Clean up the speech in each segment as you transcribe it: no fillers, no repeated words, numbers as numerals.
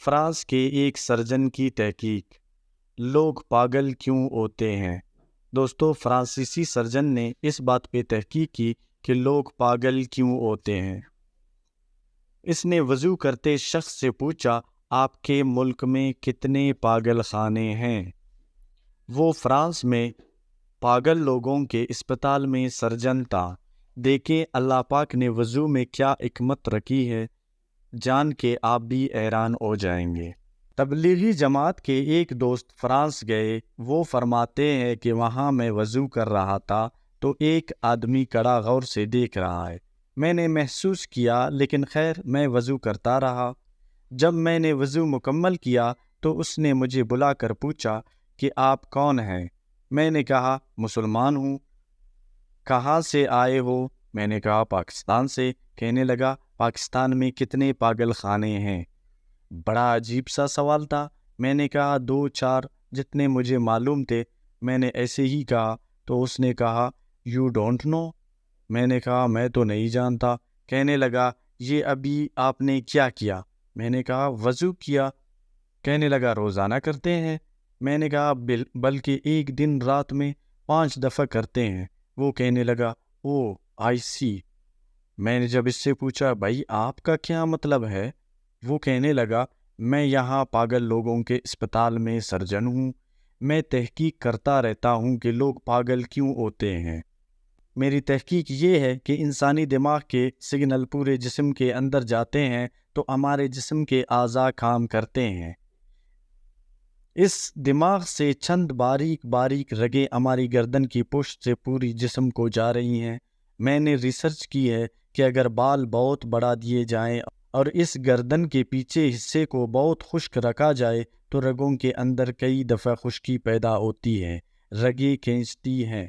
France کے ایک surgeon کی تحقیق، لوگ پاگل کیوں ہوتے ہیں؟ دوستو، فرانسیسی سرجن نے اس بات پہ تحقیق کی کہ لوگ پاگل کیوں ہوتے ہیں۔ اس نے وضو کرتے شخص سے پوچھا، آپ کے ملک میں کتنے پاگل خانے ہیں؟ وہ فرانس میں پاگل لوگوں کے اسپتال میں سرجن تھا۔ دیکھیں اللہ پاک نے وضو میں کیا حکمت رکھی ہے، جان کے آپ بھی حیران ہو جائیں گے۔ تبلیغی جماعت کے ایک دوست فرانس گئے۔ وہ فرماتے ہیں کہ وہاں میں وضو کر رہا تھا تو ایک آدمی کڑا غور سے دیکھ رہا ہے۔ میں نے محسوس کیا، لیکن خیر میں وضو کرتا رہا۔ جب میں نے وضو مکمل کیا تو اس نے مجھے بلا کر پوچھا کہ آپ کون ہیں؟ میں نے کہا مسلمان ہوں۔ کہاں سے آئے ہو؟ میں نے کہا پاکستان سے۔ کہنے لگا پاکستان میں کتنے پاگل خانے ہیں؟ بڑا عجیب سا سوال تھا۔ میں نے کہا 2-4 جتنے مجھے معلوم تھے۔ میں نے ایسے ہی کہا تو اس نے کہا یو ڈونٹ نو؟ میں نے کہا میں تو نہیں جانتا۔ کہنے لگا یہ ابھی آپ نے کیا کیا؟ میں نے کہا وضو کیا۔ کہنے لگا روزانہ کرتے ہیں؟ میں نے کہا بلکہ ایک دن رات میں 5 دفعہ کرتے ہیں۔ وہ کہنے لگا او آئی سی۔ میں نے جب اس سے پوچھا بھائی آپ کا کیا مطلب ہے؟ وہ کہنے لگا میں یہاں پاگل لوگوں کے اسپتال میں سرجن ہوں۔ میں تحقیق کرتا رہتا ہوں کہ لوگ پاگل کیوں ہوتے ہیں۔ میری تحقیق یہ ہے کہ انسانی دماغ کے سگنل پورے جسم کے اندر جاتے ہیں تو ہمارے جسم کے اعضاء کام کرتے ہیں۔ اس دماغ سے چند باریک باریک رگیں ہماری گردن کی پشت سے پوری جسم کو جا رہی ہیں۔ میں نے ریسرچ کی ہے کہ اگر بال بہت بڑھا دیے جائیں اور اس گردن کے پیچھے حصے کو بہت خشک رکھا جائے تو رگوں کے اندر کئی دفعہ خشکی پیدا ہوتی ہے، رگیں کھینچتی ہیں۔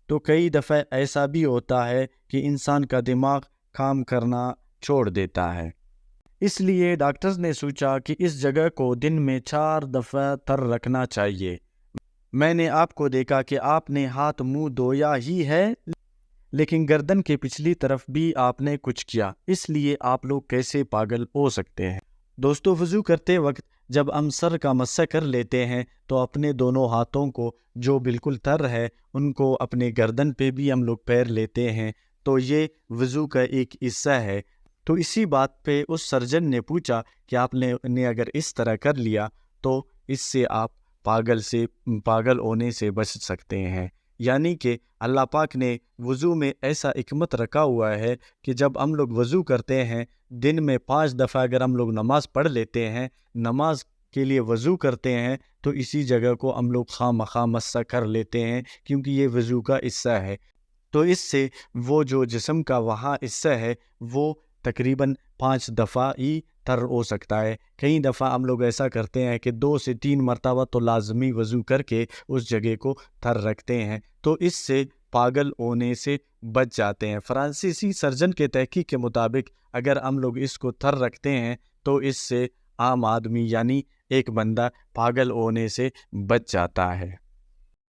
تو کئی دفعہ ایسا بھی ہوتا ہے کہ انسان کا دماغ کام کرنا چھوڑ دیتا ہے۔ اس لیے ڈاکٹرز نے سوچا کہ اس جگہ کو دن میں 4 دفعہ تر رکھنا چاہیے۔ میں نے آپ کو دیکھا کہ آپ نے ہاتھ منہ دھویا ہی ہے، لیکن گردن کے پچھلی طرف بھی آپ نے کچھ کیا۔ اس لیے آپ لوگ کیسے پاگل ہو سکتے ہیں؟ دوستو، وضو کرتے وقت جب ہم سر کا مسح کر لیتے ہیں تو اپنے دونوں ہاتھوں کو جو بالکل تر ہے ان کو اپنے گردن پہ بھی ہم لوگ پیر لیتے ہیں، تو یہ وضو کا ایک حصہ ہے۔ تو اسی بات پہ اس سرجن نے پوچھا کہ آپ نے اگر اس طرح کر لیا تو اس سے آپ پاگل ہونے سے بچ سکتے ہیں۔ یعنی کہ اللہ پاک نے وضو میں ایسا حکمت رکھا ہوا ہے کہ جب ہم لوگ وضو کرتے ہیں دن میں 5 دفعہ اگر ہم لوگ نماز پڑھ لیتے ہیں، نماز کے لیے وضو کرتے ہیں تو اسی جگہ کو ہم لوگ خواہ مخواہ مسح کر لیتے ہیں، کیونکہ یہ وضو کا حصہ ہے۔ تو اس سے وہ جو جسم کا وہاں حصہ ہے وہ تقریباً 5 دفعہ ہی تر ہو سکتا ہے۔ کئی دفعہ ہم لوگ ایسا کرتے ہیں کہ 2 سے 3 مرتبہ تو لازمی وضو کر کے اس جگہ کو تر رکھتے ہیں، تو اس سے پاگل ہونے سے بچ جاتے ہیں۔ فرانسیسی سرجن کے تحقیق کے مطابق اگر ہم لوگ اس کو تر رکھتے ہیں تو اس سے عام آدمی یعنی ایک بندہ پاگل ہونے سے بچ جاتا ہے۔